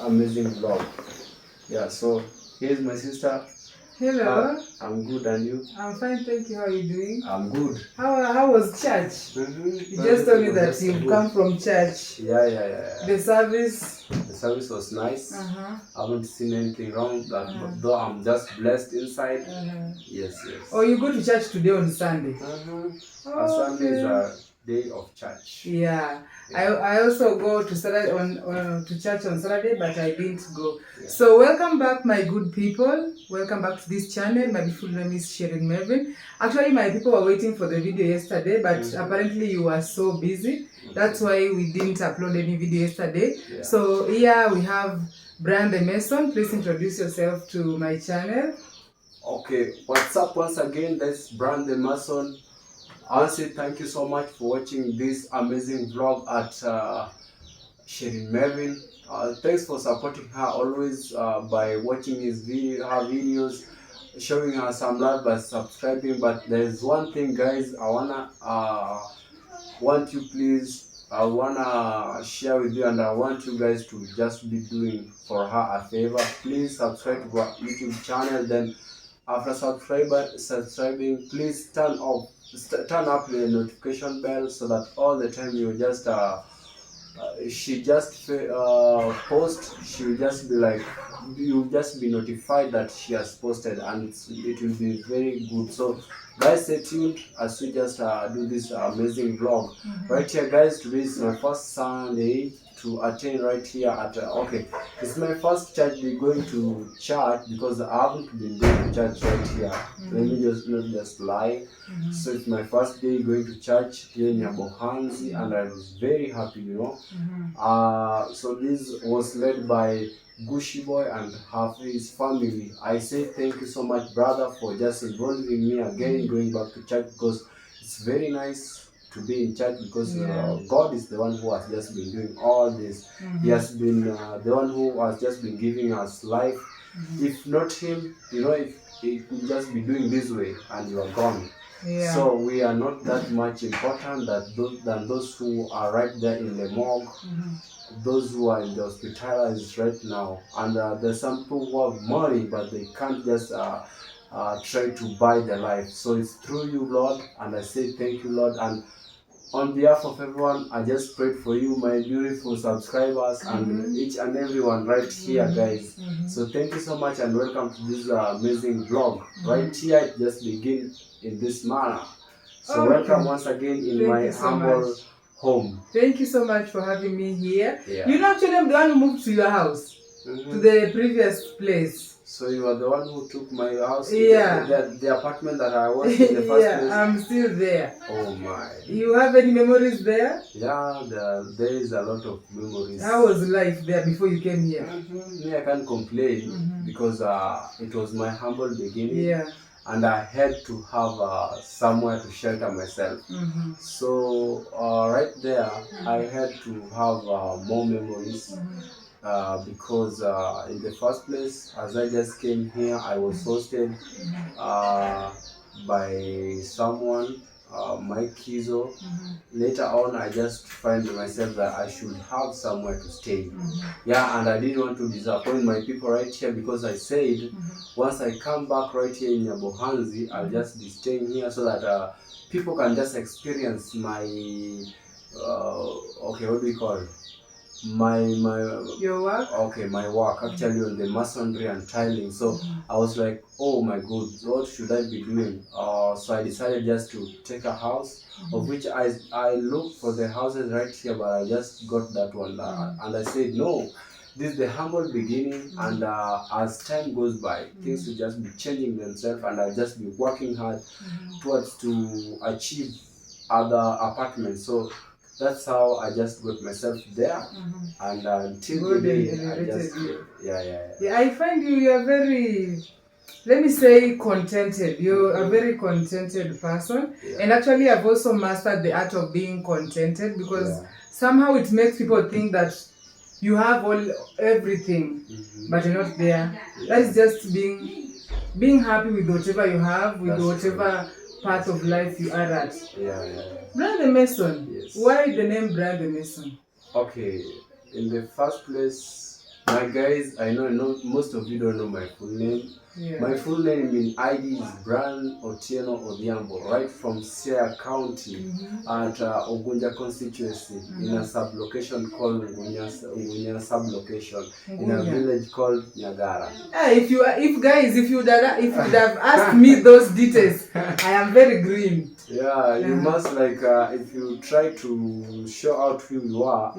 amazing vlog. Yeah, so here's my sister. Hello. I'm good, and you? I'm fine, thank you. How are you doing? I'm good. How was church? You just told me that you've come from church. Yeah. The service? The service was nice. I haven't seen anything wrong, though I'm just blessed inside. Yes. Oh, you go to church today on Sunday? Sunday is a day of church. Yeah. I also go to Saturday to church on Saturday, but I didn't go. Yeah. So welcome back, my good people. Welcome back to this channel. My beautiful name is Sharon Melvin. Actually, my people were waiting for the video yesterday, but apparently you were so busy. That's why we didn't upload any video yesterday. Yeah. So here we have Brian the Mason. Please introduce yourself to my channel. Okay, what's up once again? That's Brian the Mason. I want to say thank you so much for watching this amazing vlog at Sharon Melvin. Thanks for supporting her always by watching her videos, showing her some love by subscribing. But there's one thing, guys, I wanna share with you, and I want you guys to just be doing for her a favor. Please subscribe to our YouTube channel. Then after subscribing, please turn up the notification bell so that all the time you just she just post, she will just be like, you'll just be notified that she has posted, and it will be very good. So guys, stay tuned as we just do this amazing vlog. Right here, guys, today is my first Sunday to attend right here at okay, it's my first church going to church, because I haven't been going to church right here. Let me not just lie. So it's my first day going to church here in Nyabohanzi, and I was very happy, you know. So this was led by Gushi Boy and his family. I say thank you so much, brother, for just involving me again going back to church, because it's very nice to be in church, because God is the one who has just been doing all this. He has been the one who has just been giving us life. If not him, you know, if he could just be doing this way and you are gone. So we are not that much important than those who are right there in the morgue, those who are in the hospitalized right now. And there's some people who have money, but they can't just try to buy their life. So it's through you, Lord, and I say thank you, Lord. And on behalf of everyone, I just prayed for you, my beautiful subscribers, and each and everyone right here, guys. So thank you so much, and welcome to this amazing vlog. Right here, it just begins in this manner. So welcome once again in my humble home. Thank you so much for having me here. You know, actually, I'm the one who moved to your house, to the previous place. So you are the one who took my house, the apartment that I was in the first place? I'm still there. Oh my. You have any memories there? Yeah, there is a lot of memories. How was life there before you came here? Me, I can't complain, because it was my humble beginning. And I had to have somewhere to shelter myself. So right there, I had to have more memories. Because in the first place, as I just came here, I was hosted by someone, Mike Kizo. Later on, I just find myself that I should have somewhere to stay. And I didn't want to disappoint my people right here, because I said once I come back right here in Nyabohanzi, I'll just be staying here so that people can just experience my okay, what do we call it? Your work? Okay, my work actually on the masonry and tiling. So I was like, oh my god, what should I be doing? So I decided just to take a house, of which I looked for the houses right here, but I just got that one. And I said, no, this is the humble beginning, and as time goes by, things will just be changing themselves, and I'll just be working hard towards to achieve other apartments. So that's how I just got myself there, and until today, I just I find you are very, let me say, contented. You're a very contented person, and actually I've also mastered the art of being contented, because somehow it makes people think that you have everything, but you're not there. That's just being happy with whatever you have, with whatever part of life you are at. Brian the Mason. Why the name Brian the Mason? Okay, in the first place, My guys, I know most of you don't know my full name. Yeah. My full name in ID is Brian Otieno Odhiambo, right from Siaya County at Ogunja constituency in a sublocation called Ngunya sublocation in a village called Nyagara. If you would have asked me those details, I am very green. Yeah, you must like if you try to show out who you are,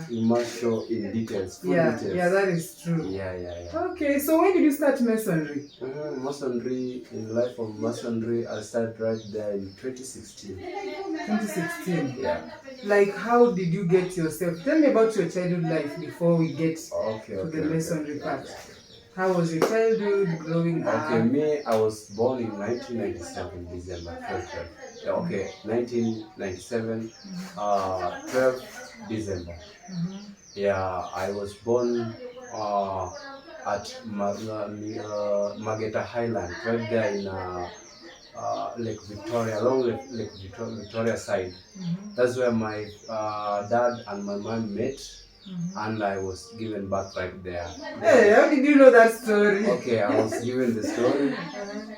you must show in details, full details. Yeah, that is true. Yeah. Okay, so when did you start masonry? Masonry, in life of masonry, I started right there in 2016. 2016? Yeah. Like, how did you get yourself? Tell me about your childhood life before we get to the masonry part. How was your childhood growing up? Okay, me, I was born in 1997, December 12. 1997, 12 December. Yeah, I was born at Mageta Highland, right there in Lake Victoria, along Lake Victoria side. That's where my dad and my mom met. And I was given birth right there. Hey, how did you know that story? Okay, I was given the story.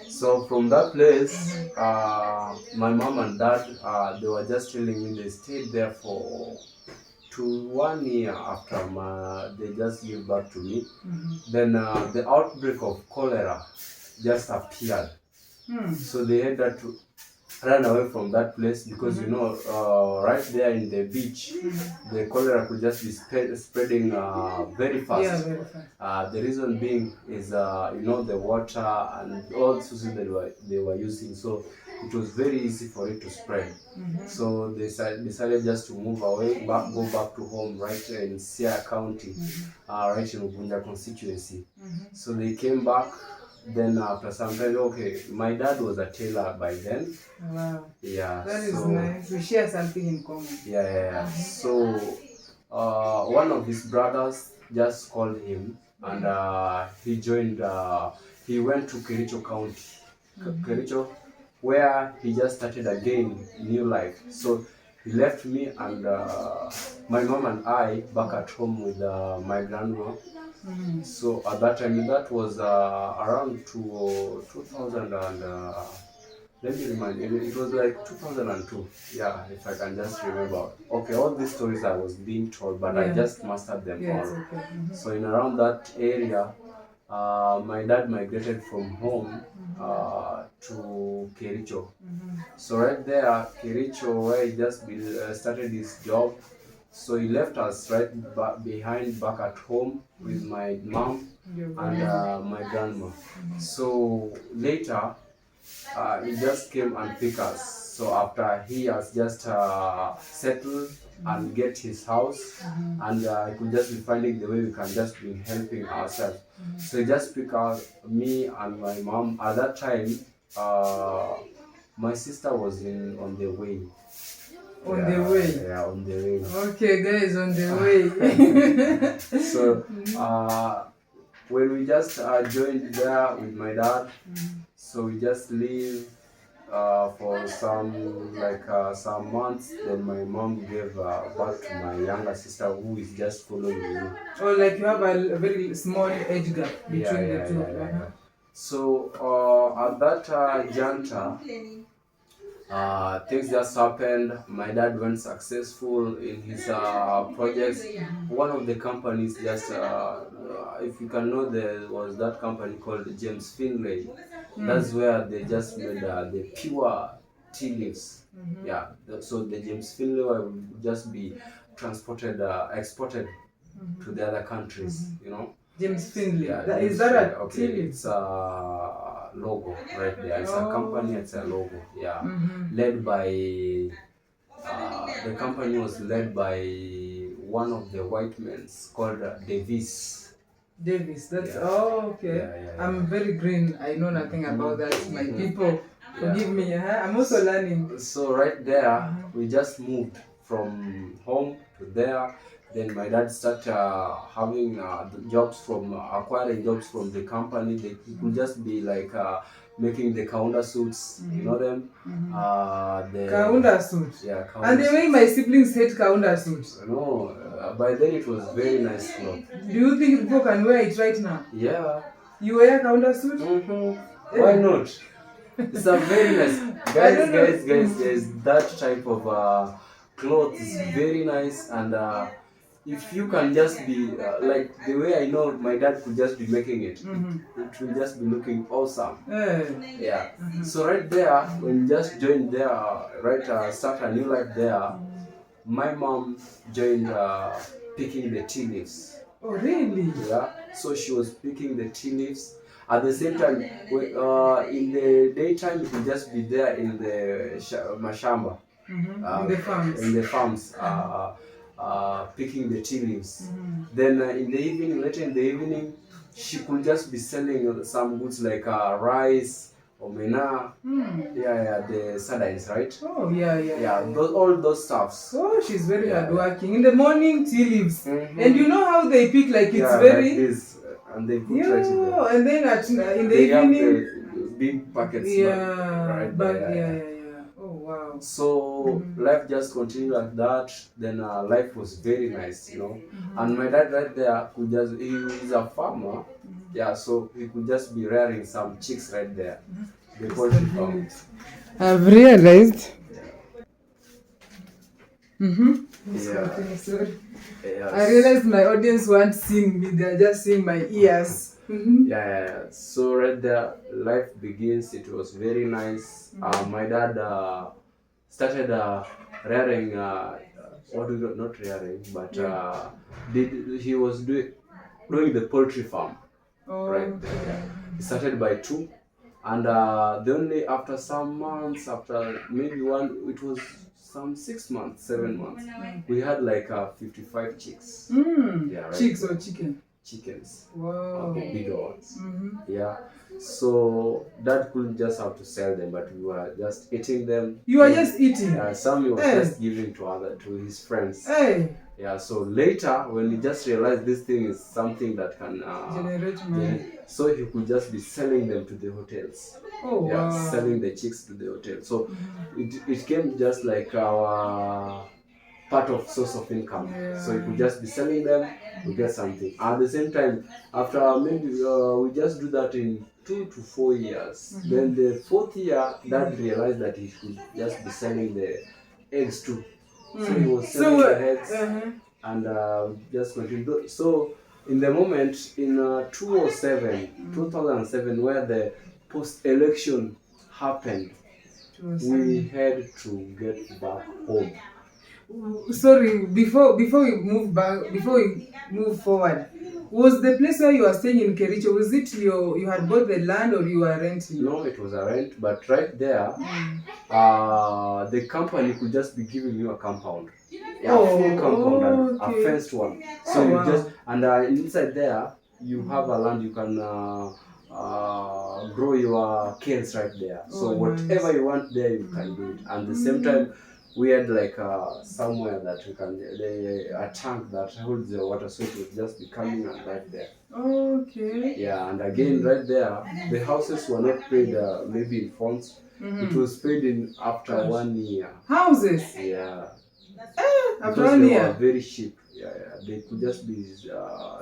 So from that place, my mom and dad, they were just telling me they stayed there for 1 year after they just gave birth to me. Then the outbreak of cholera just appeared. So they had to run away from that place because right there in the beach, the cholera could just be spreading very fast. Yeah, very fast. The reason being is the water and all the sources they were using, so it was very easy for it to spread. So they decided just to move away, go back to home, right in Siaya County, right in Ogunja constituency. So they came back. Then after some time, okay, my dad was a tailor by then. Wow. Yeah. That is nice. We share something in common. Yeah. So one of his brothers just called him, and he joined. He went to Kericho County, Kericho, where he just started again new life. So he left me and my mom and I back at home with my grandma. So at that time, that was around 2000 and let me remind you, it was like 2002. Yeah, if I can just remember. Okay, all these stories I was being told, but I just mastered them all. Okay. So in around that area, my dad migrated from home to Kericho. So right there, Kericho, where he just started his job. So he left us right behind back at home with my mom and my grandma. So later, he just came and picked us. So after he has just settled and get his house, and I could just be finding the way we can just be helping ourselves. So he just picked out me and my mom. At that time, my sister was on the way. On the way. Yeah, on the way. Okay, guys, on the way. So when we just joined there with my dad, so we just live for some months. Then my mom gave birth to my younger sister, who is just following me. Oh, like you have a very small age gap between the two. Yeah. So at that juncture, things just happened. My dad went successful in his projects. One of the companies just, if you can know, there was that company called James Finlay. That's where they just made the pure tea leaves. Yeah, so the James Finlay will just be exported to the other countries, James Finlay. Yeah, Is that a tea leaf? It's a logo right there. It's a company, it's a logo. Yeah. Led by, the company was led by one of the white men called Davis. That's okay. Yeah. I'm very green. I know nothing about that. My people, forgive me. I'm also learning. So right there, we just moved from home to there. Then my dad started having the jobs from acquiring jobs from the company. They could just be like making the kaunda suits, you know them. The Kaunda suit. yeah, kaunda And the way my siblings hate kaunda suit. no, by then it was very nice cloth. Do you think people can wear it right now? Yeah. You wear kaunda suit? Why not? It's a very nice, guys. That type of cloth is very nice, and if you can just be like the way I know my dad could just be making it, it will just be looking awesome. Yeah. So right there, when you just joined there, start a new life there. My mom joined picking the tea leaves. Oh really? Yeah. So she was picking the tea leaves. At the same time, in the daytime, it will just be there in the mashamba, In the farms. In the farms, picking the tea leaves. Then in the evening, later in the evening, she could just be selling some goods like rice, omena, the sardines, right? Oh yeah. All those stuffs. Oh, she's very hardworking. In the morning, tea leaves, and you know how they pick like it's very. Like this. And they put right in there. And then in the they evening, have the big packets. Oh wow. So life just continued like that. Then life was very nice, you know. And my dad right there could just, he is a farmer, so he could just be rearing some chicks right there. The poultry farm. I've realized. Sorry. Yes. I realized my audience won't seeing me, they're just seeing my ears. So right there, life begins. It was very nice. My dad started rearing, not rearing, but he was doing the poultry farm. Right there. He started by 2. And then after some months, after maybe it was some 6 months, 7 months, we had like 55 chicks. Chicks or chicken? Chickens. Wow. The bigger ones. Yeah. So dad couldn't just have to sell them, but we were just eating them. You were just eating? Some he was just giving to his friends. Yeah, so later when he just realized this thing is something that can generate money, so he could just be selling them to the hotels. Wow. Selling the chicks to the hotel. So it came just like our part of source of income. So he could just be selling them, we get something. At the same time, after maybe we just do that in 2 to 4 years. Then the 4th year, dad realized that he should just be selling the eggs too. So he was selling the eggs and just continued. So in the moment in 2007, where the post-election happened, we had to get back home. Sorry, before we move forward, was the place where you were staying in Kericho, was it you had bought the land or you were renting? No, it was a rent, but right there, the company could just be giving you a compound. Full compound, a fenced one. So you just, and inside there, you have a land you can grow your canes right there. So whatever you want there, you can do it. And at the same time, we had like somewhere that we can, a tank that holds the water, so it would just be coming and right there. Yeah, and again right there, the houses were not paid maybe in funds. It was paid in after 1 year. Houses? Yeah. After 1 year? They were very cheap. They could just be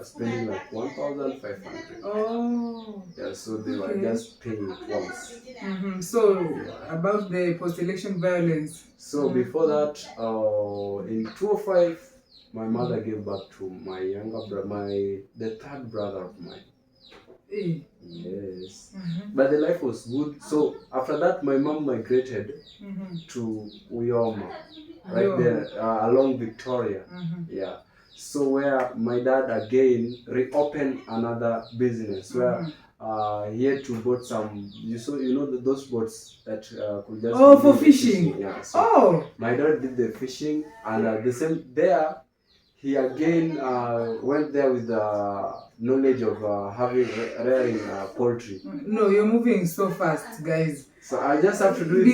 spending like 1,500. So they were just paying it once. So about the post-election violence. So before that, in 2005, my mother gave birth to my younger brother, the 3rd brother of mine. Yes. But the life was good. So after that, my mom migrated to Uyoma, right there along Victoria. So where my dad again reopened another business where he had to bought some, those boats that could just for fishing. So my dad did the fishing, and the same there, he again went there with the knowledge of rearing poultry. No, you're moving so fast, guys. So I just have to do it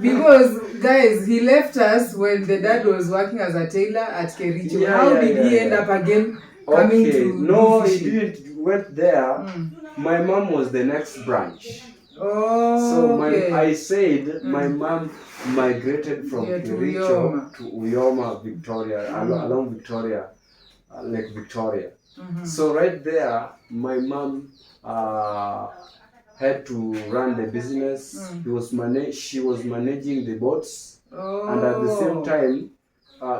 because Guys, he left us when the dad was working as a tailor at Kericho. How did he end up again coming to No, do he fishing? didn't went there. My mom was the next branch. Oh, So okay. I said my mom migrated from Yeah, to Kericho Uyoma. to Uyoma, Victoria, along Victoria, Lake Victoria. So right there, my mom had to run the business. She was managing the boats, and at the same time,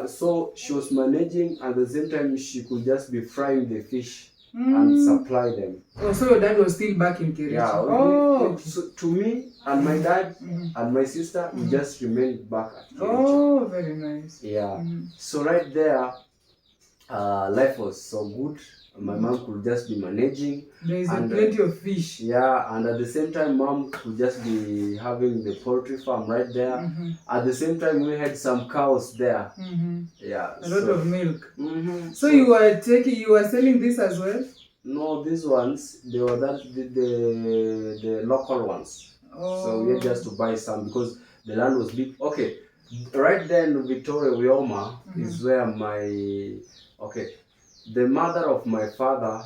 so she was managing. At the same time, she could just be frying the fish and supply them. Oh, so your dad was still back in Kericho? Yeah. So to me and my dad and my sister, we just remained back at Kericho. Oh, very nice. Yeah. So right there, life was so good. My mom could just be managing. There is plenty of fish. Yeah, and at the same time, mom could just be having the poultry farm right there. At the same time, we had some cows there. Yeah, a lot of milk. So you were selling this as well? No, these ones they were the local ones. So we had just to buy some because the land was big. Okay, right there in Victoria, Uyoma is where the mother of my father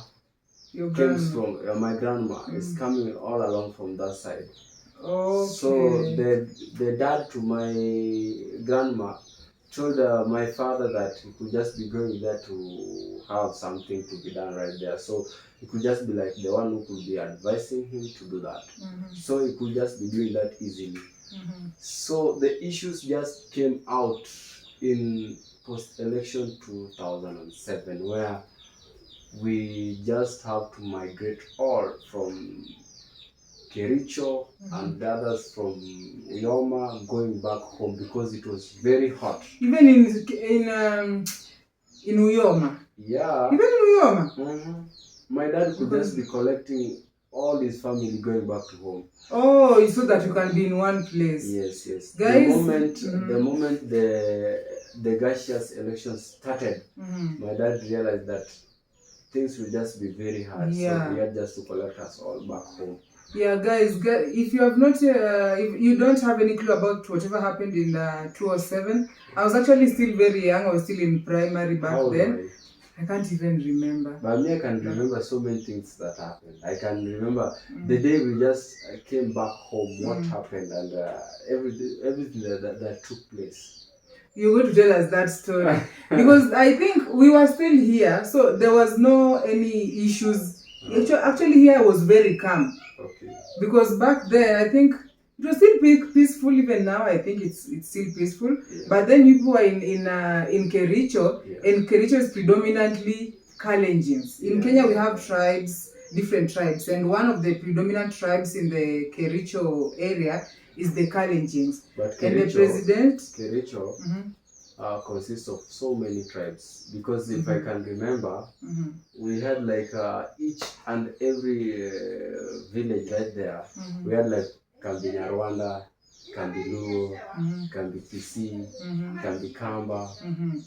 comes from. My grandma is coming all along from that side. Okay. So the dad to my grandma told my father that he could just be going there to have something to be done right there. So he could just be like the one who could be advising him to do that. So he could just be doing that easily. So the issues just came out in post-election 2007 where we just have to migrate all from Kericho and the others from Uyoma going back home because it was very hot. Even in Uyoma? Yeah. Even in Uyoma? My dad could just be collecting all his family going back to home. Oh, so that you can be in one place. Yes. Guys, the moment the gaseous elections started, my dad realized that things will just be very hard. So he had just to collect us all back home. Yeah, guys, if you have not, if you don't have any clue about whatever happened in 2007, I was actually still very young. I was still in primary back then. I can't even remember. But me, I can remember so many things that happened. I can remember the day we just came back home, what happened, and everything that took place. You're going to tell us that story because I think we were still here, so there was no any issues. Actually, here was very calm. Okay. Because back then, I think it was still peaceful. Even now, I think it's still peaceful. Yeah. But then people were in Kericho, and Kericho is predominantly Kalenjins. In Kenya, we have tribes, different tribes, and one of the predominant tribes in the Kericho area is the Kalenjins. But Kericho, and the president, Kericho consists of so many tribes because if I can remember, we had like each and every village right there. We had like Kambi Nyarwanda, Kambi Luo, Kambi Kisii, Kambi Kamba,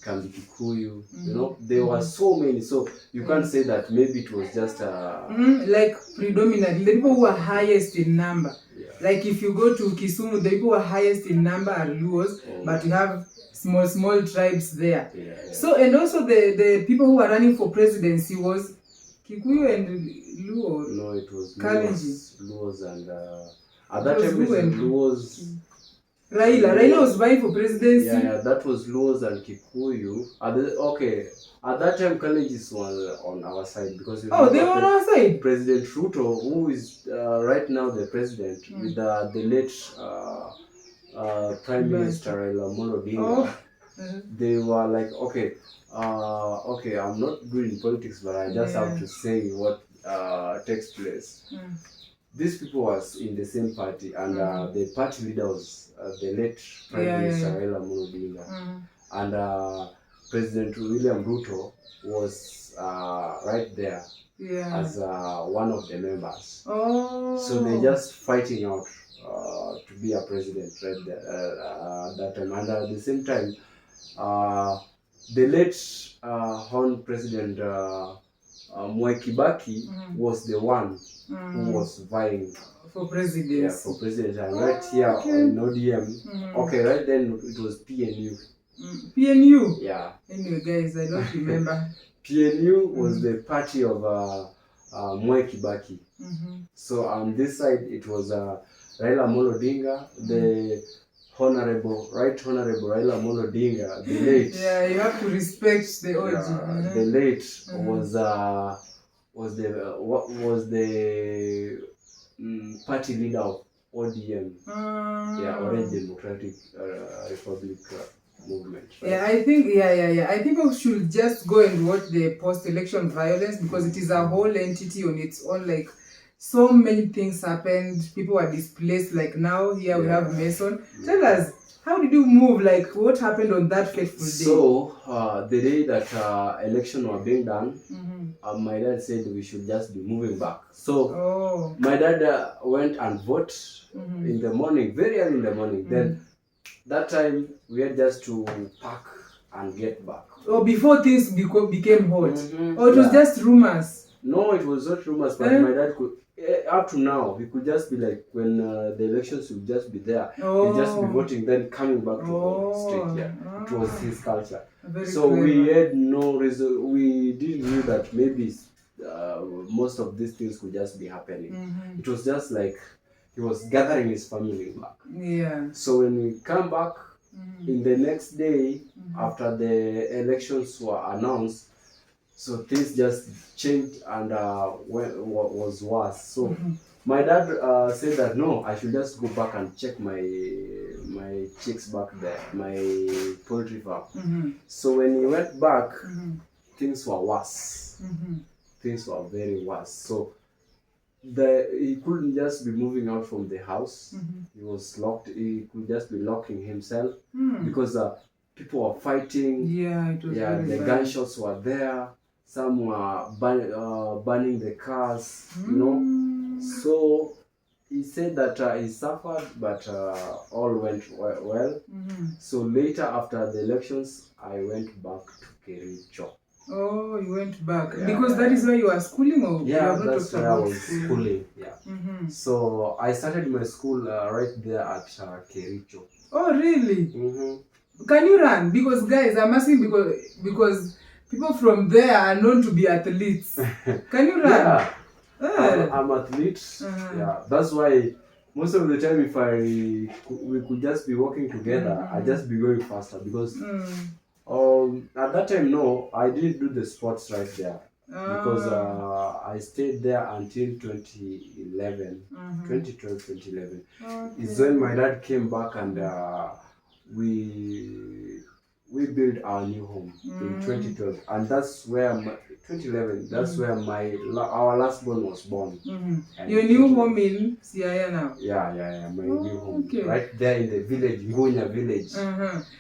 Kambi Kikuyu. You know, there were so many. So you can't say that maybe it was just like predominantly the people who are highest in number. Yeah. Like if you go to Kisumu, the people who are highest in number are Luos, but you have small tribes there. Yeah. So and also the people who are running for presidency was Kikuyu and Luo. No, it was Luos and at that time it was Luos. Raila was vying for presidency. Yeah, that was Luos and Kikuyu. At that time Kalenjins was on our side because they were on our side. President Ruto, who is right now the president, with the late Prime Minister Raila Amolo Odinga, they were like, okay, I'm not good in politics, but I just have to say what takes place. These people was in the same party, and the party leader was the late Prime Minister Raila Amolo Odinga, and President William Ruto was right there as one of the members. So they just fighting out to be a president right there at that time, and at the same time, the late Hon President Mwai Kibaki was the one who Mm. was vying For president. for president, and right here okay. in ODM. Okay, right then it was PNU. PNU. Yeah, Anyway, guys, I don't remember. PNU was the party of Mwai Kibaki. So on this side it was Raila Amolo Odinga, the Right Honorable Raila Amolo Odinga, the late. Yeah, you have to respect the OG. The late was the party leader of ODM. Yeah, Orange Democratic Republic movement. Right? Yeah, I think I think we should just go and watch the post-election violence, because it is a whole entity on its own. Like, so many things happened. People were displaced. Like now here we have Mason. Tell us, how did you move? Like, what happened on that fateful day? So the day that election were being done, my dad said we should just be moving back. So my dad went and voted in the morning, very early in the morning. Then that time we had just to pack and get back. Oh, before things became hot. Or it was just rumors? No, it was not rumors, but my dad could, up to now, he could just be like, when the elections would just be there, he'd just be voting, then coming back to home straight here. It was his culture. So clever. we had no reason, we didn't know that maybe most of these things could just be happening. It was just like he was gathering his family back. Yeah. So when we come back in the next day, after the elections were announced, so things just changed and was worse. So my dad said that no, I should just go back and check my chicks back there, my poultry farm. So when he went back, things were worse. Things were very worse. So he couldn't just be moving out from the house. He was locked. He could just be locking himself because people were fighting. Yeah, it was the bad. gunshots were there. Some were burning the cars, you know. So he said that he suffered, but all went well. So later, after the elections, I went back to Kericho. Oh, you went back because that is where you are schooling, or that's where I was schooling. Yeah. So I started my school right there at Kericho. Oh, really? Can you run? Because guys, I'm asking because people from there are known to be athletes. Can you run? Yeah, I'm athlete. Yeah, that's why most of the time, if we could just be working together, I'd just be going faster because at that time, no, I didn't do the sports right there because I stayed there until 2011, 2012, 2011. It's when my dad came back and we built our new home in 2012, and that's where 2011. That's where our last born was born. Your new home in Siaya now? Yeah, my new home right there in the village, Ngunya village.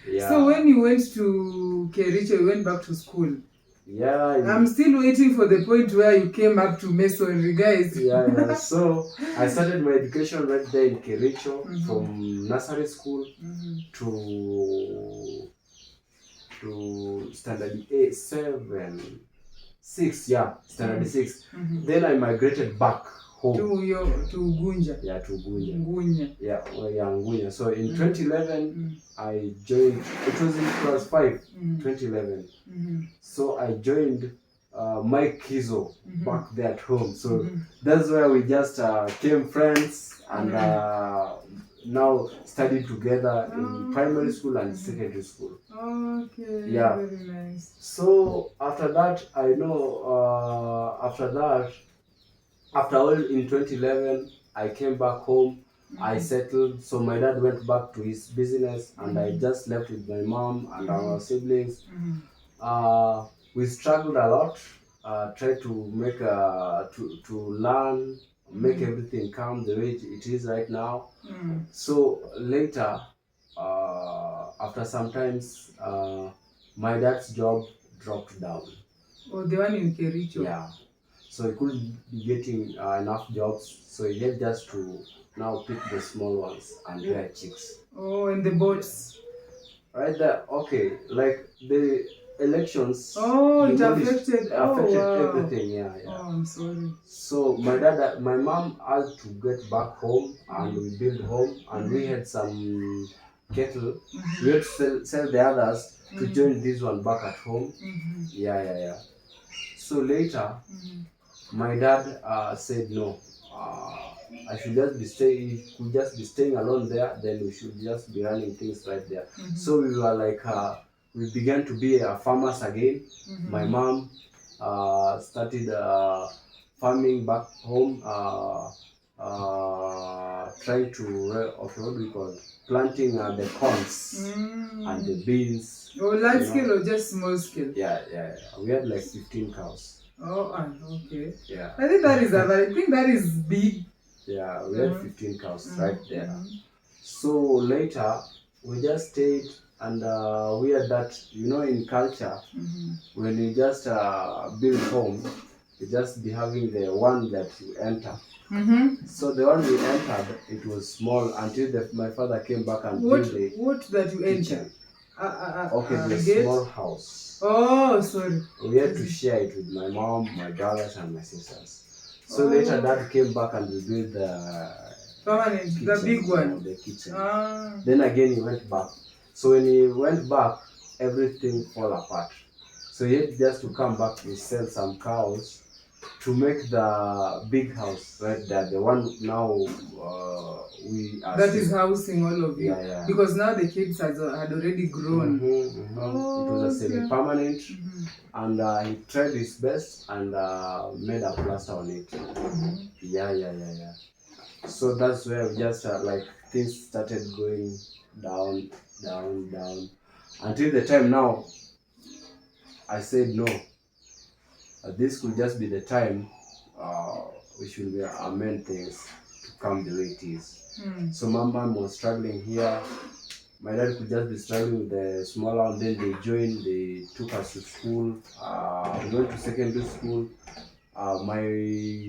Yeah. So when you went to Kericho, you went back to school? Yeah. I'm still waiting for the point where you came up to masonry, guys. Yeah. So I started my education right there in Kericho, from nursery school to standard 6, standard 6. Then I migrated back home to Gunja. Yeah, to Gunja. Ngunya. Yeah, Ngunya. So in 2011, I joined. It was in class 5, 2011. So I joined Mike Kizo back there at home. So that's where we just became friends and now studied together in primary school and secondary school. Okay. Yeah. Very nice. So after that, I know after all in 2011, I came back home. I settled. So my dad went back to his business, and I just left with my mom and our siblings. We struggled a lot. Tried to make to learn, make everything come the way it is right now. So later, after some times, my dad's job dropped down. Oh, the one in Kericho? Yeah. So he couldn't be getting enough jobs, so he had just to now pick the small ones and rear chicks. Oh, and the boats? Right there, okay. Like elections. Oh, it demolished- affected. Oh, affected wow. everything. Yeah, yeah. Oh, I'm sorry. So my mom had to get back home, and we built home, and we had some cattle. We had to sell the others to join this one back at home. Yeah. So later, my dad said no. I should just be could just be staying alone there. Then we should just be running things right there. So we were like, we began to be farmers again. My mom started farming back home, trying to okay, what do we call it? Planting the corns and the beans. Oh, large scale or just small scale? Yeah. We had like 15 cows. Oh, okay. Yeah. I think that is big. Yeah, we had 15 cows right there. So later, we just stayed, and we had that, in culture, when you just build home, you just be having the one that you enter. So the one we entered, it was small until my father came back and built it. What that you enter? Okay, the small house. Oh, sorry. We had to share it with my mom, my brothers, and my sisters. So later, Dad came back and we built permanent, kitchen, the big one. the kitchen. Then again, he went back. So when he went back, everything fell apart. So he had just to come back to sell some cows to make the big house right there. The one now we are. That is housing all of you. Yeah. Because now the kids had already grown. It was a semi-permanent, and he tried his best and made a plaster on it. Yeah. So that's where we just like things started going down, until the time now I said no. This could just be the time we should amend things to come the way it is. So my mom was struggling here. My dad could just be struggling with the smaller one. Then they joined. They took us to school. We went to secondary school. My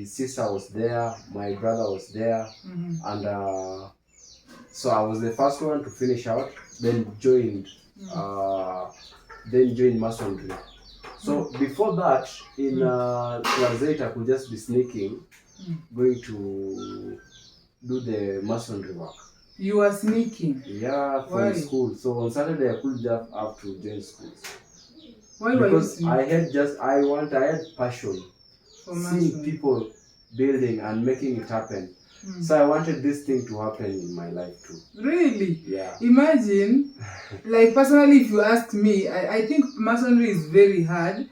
sister was there. My brother was there, and so I was the first one to finish out. Then joined masonry. So before that, in class 8, I could just be sneaking, going to do the masonry work. You were sneaking? Yeah, from school. So on Saturday, I could just have to join schools. Why were you sneaking? I had passion for seeing people building and making it happen. So I wanted this thing to happen in my life too. Really? Yeah. Imagine, like personally, if you ask me, I think masonry is very hard.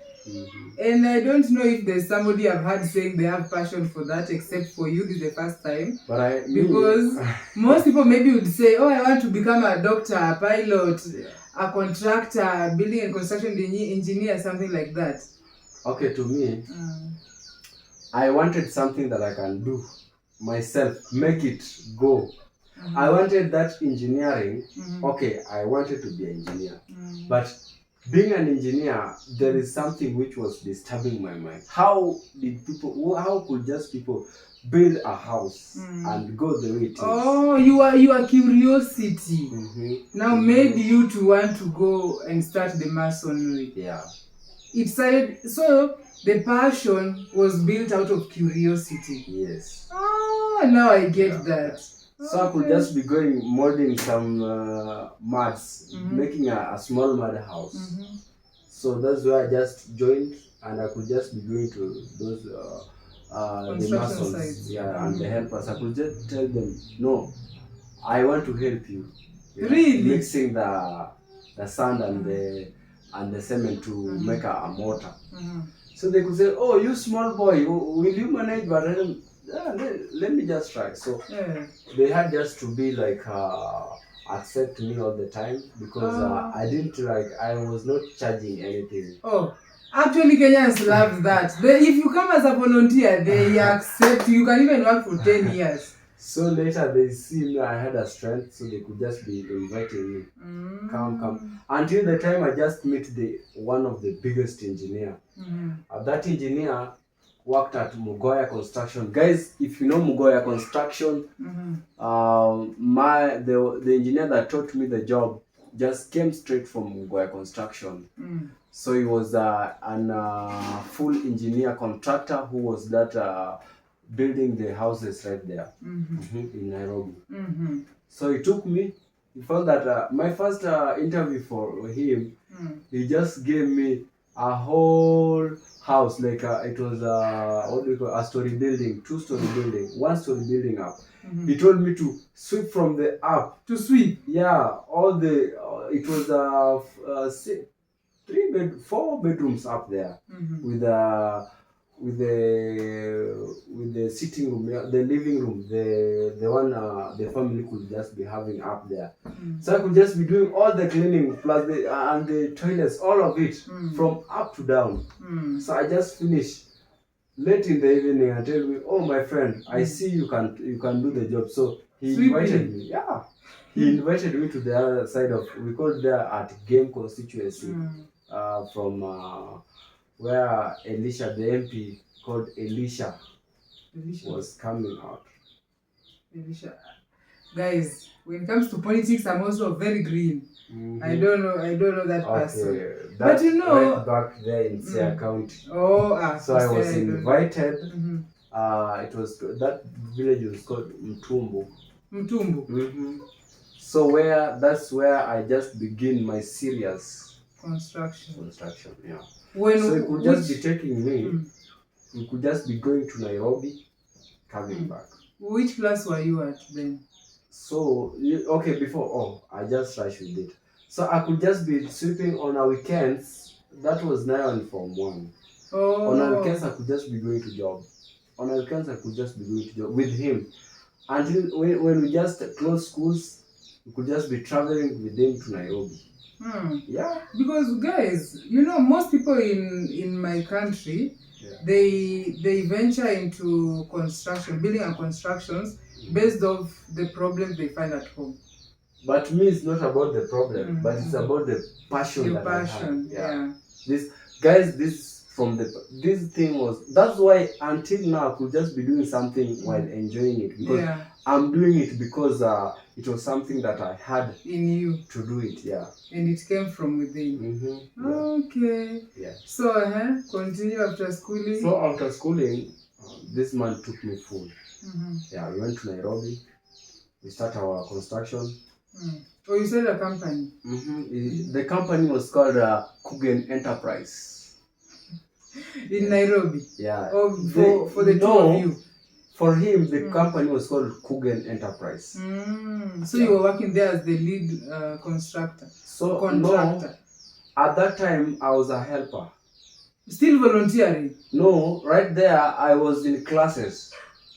And I don't know if there's somebody I've heard saying they have passion for that, except for you. This is the first time. Because most people maybe would say, oh, I want to become a doctor, a pilot, a contractor, building and construction engineer, something like that. Okay, to me, I wanted something that I can do myself, make it go. I wanted that engineering. Okay, I wanted to be an engineer. But being an engineer, there is something which was disturbing my mind. How could just people build a house and go the way it is? Oh, your curiosity. Now maybe you too want to go and start the masonry. Yeah. It started, so the passion was built out of curiosity. Yes. Oh, now I get that. So I could just be going molding some muds, making a small mud house. So that's why I just joined, and I could just be going to those the masons, sites. And the helpers. I could just tell them, no, I want to help you. Really? Mixing the sand and the cement to make a mortar. So they could say, oh, you small boy, will you manage? But let me just try. So they had just to be like accept me all the time, because I was not charging anything. Oh, actually Kenyans love that. If you come as a volunteer, they accept you. You can even work for 10 years. So later they see me, I had a strength, so they could just be inviting me. Come. Until the time I just met one of the biggest engineer. That engineer worked at Mugoya Construction. Guys, if you know Mugoya Construction, the engineer that taught me the job just came straight from Mugoya Construction. So he was an full engineer contractor who was that building the houses right there in Nairobi. So he took me. He found that my first interview for him, he just gave me a whole house, like it was what do you call, a story building, 2-story building, 1-story building up. He told me to sweep from the up. To sweep? Yeah, all the it was 4 bedrooms up there with the sitting room, the living room, the one the family could just be having up there. So I could just be doing all the cleaning plus and the toilets, all of it from up to down. So I just finished late in the evening and tell me, oh my friend, I see you can do the job. So he invited me. Yeah. He invited me to the other side of, we call it there at Game constituency, from where Elisha, the MP called Elisha was coming out. Elisha. Guys, when it comes to politics, I'm also very green. I don't know that person. That's but you know, right back there in Siaya County. So I was invited. It was that village was called Mtumbu. So that's where I just begin my serious construction. Yeah. So it could just be taking me. We could just be going to Nairobi, coming back. Which class were you at then? So I just rushed with it. So I could just be sweeping on our weekends. That was now in Form 1. On our weekends I could just be going to job. With him. Until when we just closed schools, we could just be traveling with him to Nairobi. Yeah. Because guys, you know, most people in my country, they venture into construction, building and constructions based off the problems they find at home. But me, it's not about the problem, but it's about the passion that I have. Yeah. This thing was, that's why until now I could just be doing something while enjoying it, because I'm doing it because it was something that I had in you to do it. And it came from within. Okay. So continue after schooling. So after schooling, this man took me full. We went to Nairobi. We started our construction. Oh, you said a company? The company was called Kugen Enterprise. In Nairobi? Yeah. For the two of you? For him, the company was called Kugen Enterprise. So you were working there as the lead contractor? No, at that time, I was a helper. Still volunteering? No, right there, I was in classes.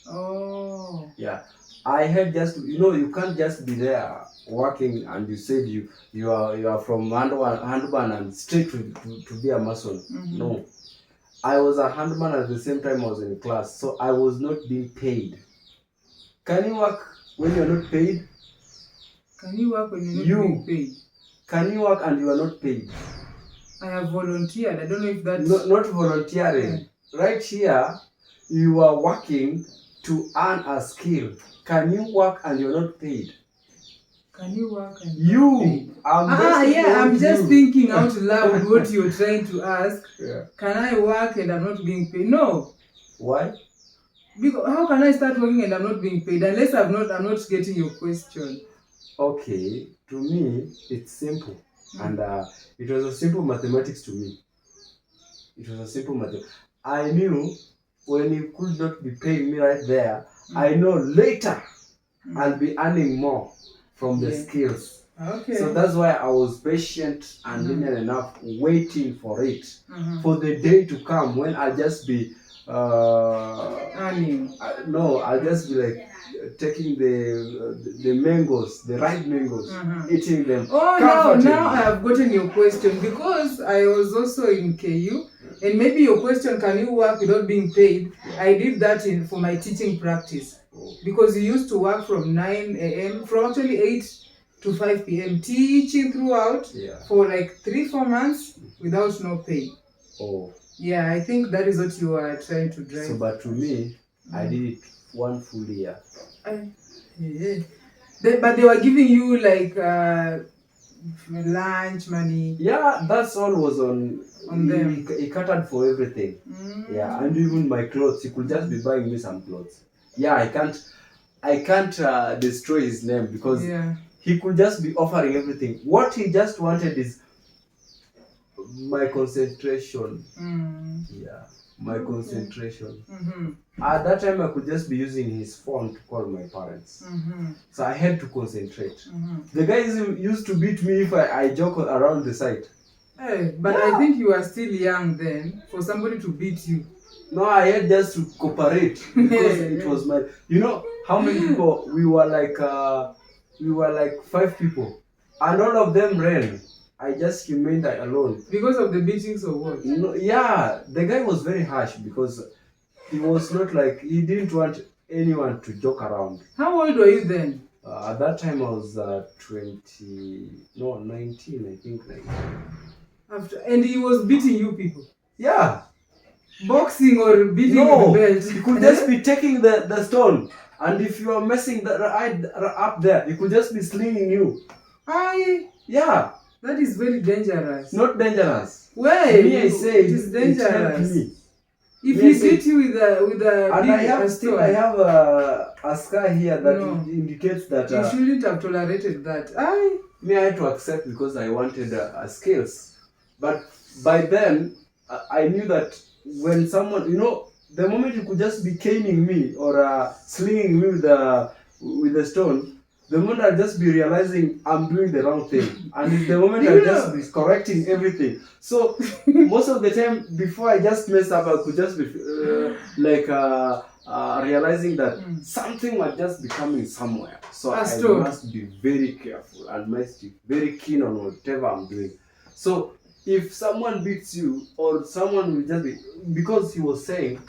Oh. Yeah. I had just, you can't just be there working and you said you are from handman and straight to be a mason. No. I was a handman at the same time I was in class, so I was not being paid. Can you work when you're not paid? Can you work when you're not being paid? Can you work and you are not paid? I have volunteered. I don't know if that's... Not volunteering. Right here, you are working to earn a skill. Can you work and you're not paid? Can you work and you're not paid? I'm just thinking out loud what you're trying to ask. Can I work and I'm not being paid? No. Why? Because how can I start working and I'm not being paid unless I'm not getting your question? Okay, to me it's simple, and it was a simple mathematics to me. I knew when you could not be paying me right there, I know later I'll be earning more from the skills. Okay. So that's why I was patient and lenient enough, waiting for it, for the day to come when I'll just be earning. I'll just be like taking the mangoes, the ripe mangoes, eating them. Oh, now I have gotten your question, because I was also in KU, and maybe your question, can you work without being paid? I did that for my teaching practice, because we used to work from 9 a.m. from actually 8 to 5 p.m. teaching throughout for like 3-4 months without no pay. Yeah, I think that is what you are trying to drive. So, but to me, I did it 1 full year. But they were giving you like lunch money Yeah, that's all was on them. He catered for everything. Yeah, and even my clothes, he could just be buying me some clothes. Yeah, I can't destroy his name because Yeah. he could just be offering everything. What he just wanted is my concentration. Yeah, my concentration. At that time, I could just be using his phone to call my parents. So I had to concentrate. The guys used to beat me if I joke around the site. Hey, but Yeah. I think you were still young then for somebody to beat you. No, I had just to cooperate because it was my. You know how many people we were like? We were like 5 people, and all of them ran. I just remained alone. Because of the beatings or what? You know, yeah, the guy was very harsh because he was not like he didn't want anyone to joke around. How old were you then? At that time, I was 19, I think 19. And he was beating you people? Yeah. Boxing or beating No, with the belt? he could just be taking the stone, and if you are messing up there, he could just be slinging you. Aye. Yeah. That is very dangerous. Not dangerous. Why? Me, I say it is dangerous. It helped me. If Me, he I say- beat you with a And big I have stone, a scar here that No. indicates that you shouldn't have tolerated that. Aye. me I had to accept because I wanted skills. But by then, I knew that when someone, the moment you could just be caning me or slinging me with a stone, the moment I'll just be realizing I'm doing the wrong thing. And the moment I'll just be correcting everything. So, most of the time, before I just messed up, I could just be realizing that something was just becoming somewhere. So I must be very careful and must be very keen on whatever I'm doing. So if someone beats you or someone will just be, because he was saying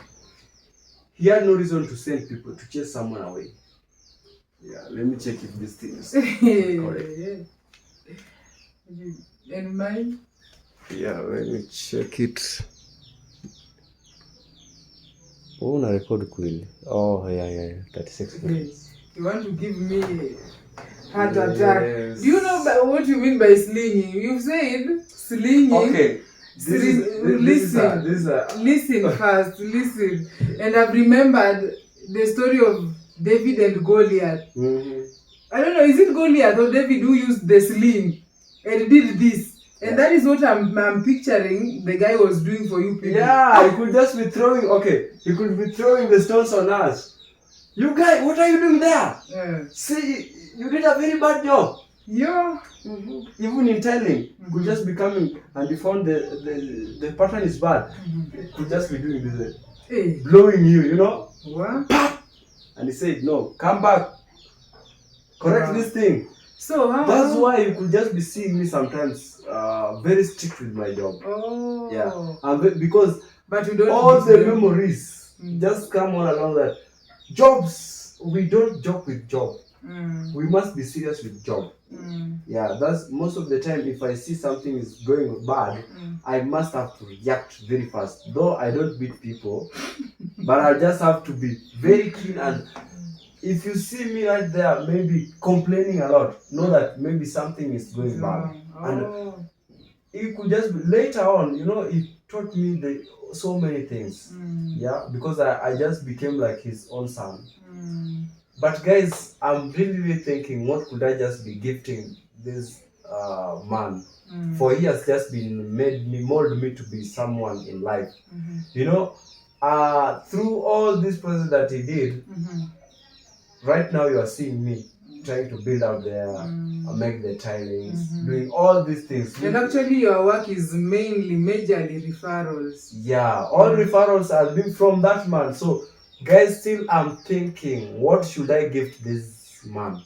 he had no reason to send people to chase someone away. Yeah, let me check if this thing is correct. And mine? Yeah, let me check it. Oh, na record kweli. Oh, yeah, 36 minutes. You want to give me heart attack? Do you know what you mean by slinging? You've said slinging. Okay. Listen first, listen. And I've remembered the story of David and Goliath. I don't know, is it Goliath or David who used the sling and did this? And that is what I'm picturing the guy was doing for you people. Yeah, he could just be throwing, he could be throwing the stones on us. You guys, what are you doing there? Yeah. See, you did a very bad job. Yeah. Even in telling, could just be coming and you found the pattern is bad. Could just be doing this, blowing you, What? Pop! And he said, no, come back. Correct this thing. So that's why you could just be seeing me sometimes very strict with my job. Oh. Yeah. And because but you don't all the memories just come all along that. Jobs, we don't joke with job. We must be serious with job. Yeah, that's most of the time if I see something is going bad, I must have to react very fast. Though I don't beat people, but I just have to be very keen. And if you see me right there, maybe complaining a lot, know that maybe something is going bad. And it could just be later on, it taught me so many things. Yeah, because I just became like his own son. But guys, I'm really thinking, what could I just be gifting this man? For he has just been molded me to be someone in life. Through all this process that he did, right now you are seeing me trying to build out there, make the tilings, doing all these things. And actually your work is majorly referrals. Yeah, all referrals are been from that man. So guys, still I'm thinking, what should I give to this man?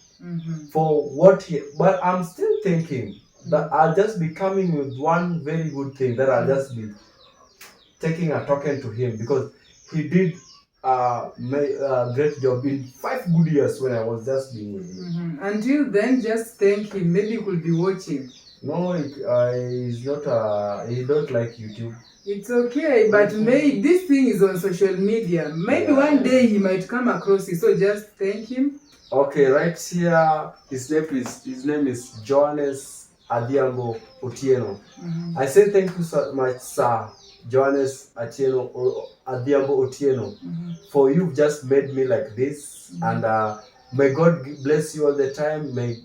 For what but I'm still thinking that I'll just be coming with one very good thing that I'll just be taking a token to him because he did a great job in 5 good years when I was just being with him. Until then, just thank him. Maybe he could be watching. No, he's not. He don't like YouTube. It's okay, but maybe this thing is on social media. Maybe one day he might come across it. So just thank him. Okay, right here, his name is Johannes Adhiambo Otieno. I say thank you so much, Sir Johannes Adhiambo Otieno, for you've just made me like this. And may God bless you all the time. May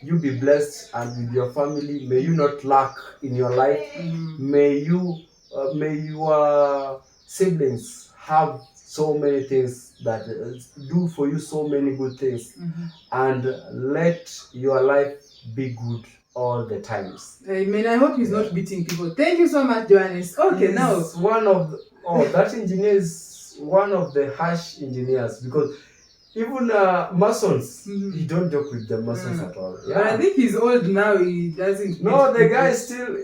you be blessed and with your family. May you not lack in your life. May your siblings have so many things that do for you so many good things, and let your life be good all the times. Amen. I hope he's not beating people. Thank you so much, Johannes. Okay, He's now one of that engineer is one of the harsh engineers, because even Masons, he don't joke with the Masons at all. But I think he's old now. He doesn't. No, the guy still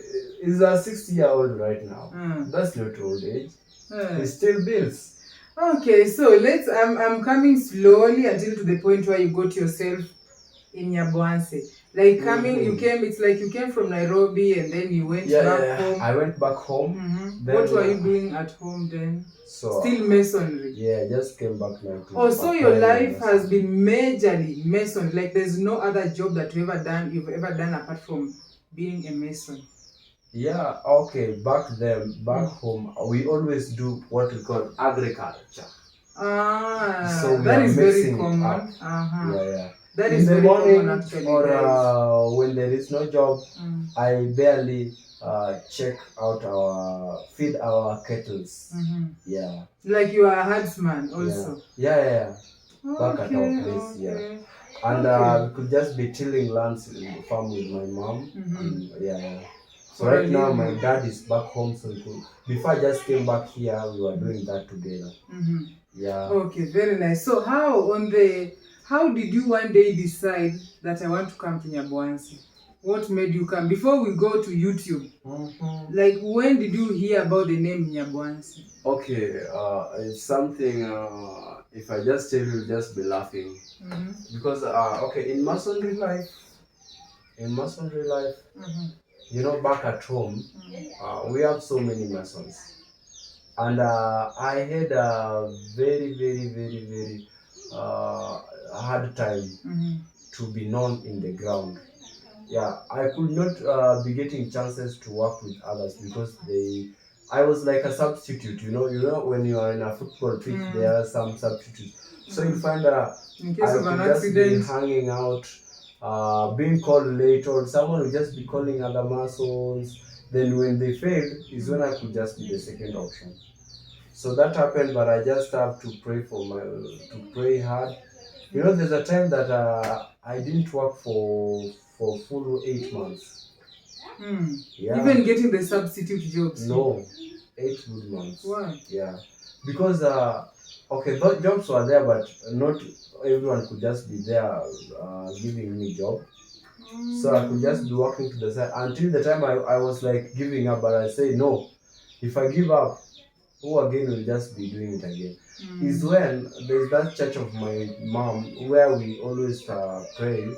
is a 60-year-old right now. That's not old age. He still builds. Okay, so let's. I'm coming slowly until to the point where you got yourself in Nyabohanse. Like coming, you came. It's like you came from Nairobi and then you went back home. I went back home. Then, what were you doing at home then? So still masonry. Yeah, just came back now. So your life has been majorly mason. Like there's no other job that you've ever done apart from being a mason. Yeah, okay. Back home, we always do what we call agriculture. So that is very common. Yeah. That is very common actually. Or when there is no job, I barely feed our kettles. Yeah. Like you are a herdsman also. Yeah. Back at our place, yeah. And we could just be tilling lands in the farm with my mom. And, so right now my dad is back home, so before I just came back here, we were doing that together. Yeah. Okay, very nice. So how did you one day decide that I want to come to Nyabohanse? What made you come? Before we go to YouTube, like when did you hear about the name Nyabohanse? Okay, it's something, if I just tell you, you'll just be laughing. Because, in masonry life, you know, back at home, we have so many masons. And I had a very, very, very, very hard time to be known in the ground. Yeah, I could not be getting chances to work with others because I was like a substitute, you know when you are in a football pitch, there are some substitutes. So you find in case of an accident, be hanging out, being called late, or someone will just be calling other masons. Then when they failed is when I could just be the second option. So that happened, but I just have to pray hard. You know, there's a time that I didn't work for full 8 months. Yeah. Even getting the substitute jobs? No, 8 good months. Why? Yeah, because those jobs were there, but not everyone could just be there giving me job. So I could just be working to the side until the time I was like giving up, but I say no. If I give up, who again will just be doing it again? Is when there's that church of my mom where we always pray.